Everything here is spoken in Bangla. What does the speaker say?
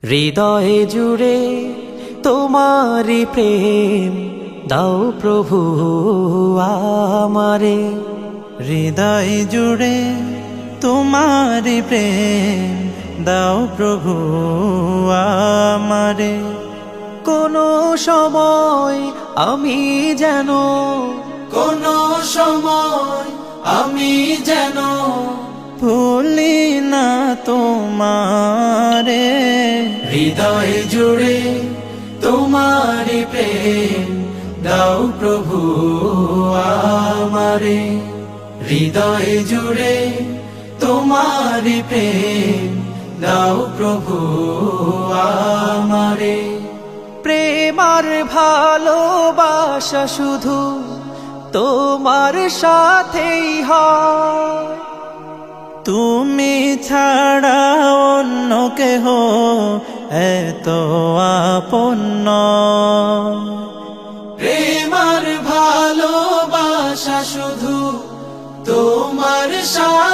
হৃদয়ে জুড়ে তোমারি প্রেম দাও প্রভু আমারে। হৃদয় জুড়ে তোমারি প্রেম দাও প্রভু আমারে। কোনো সময় আমি যেন ভুলি না তোমারে। হৃদয় জুড়ে তোমারি প্রেম দাও প্রভু আমারে। হৃদয় জুড়ে তোমারি প্রেম দাও প্রভু আমারে। প্রেম আর ভালোবাসা শুধু তোমার সাথেই হয়, তুমি ছাড়া অন্য কেহ এত আপন নয়। প্রেম আর ভালোবাসা শুধু তোমার সাথে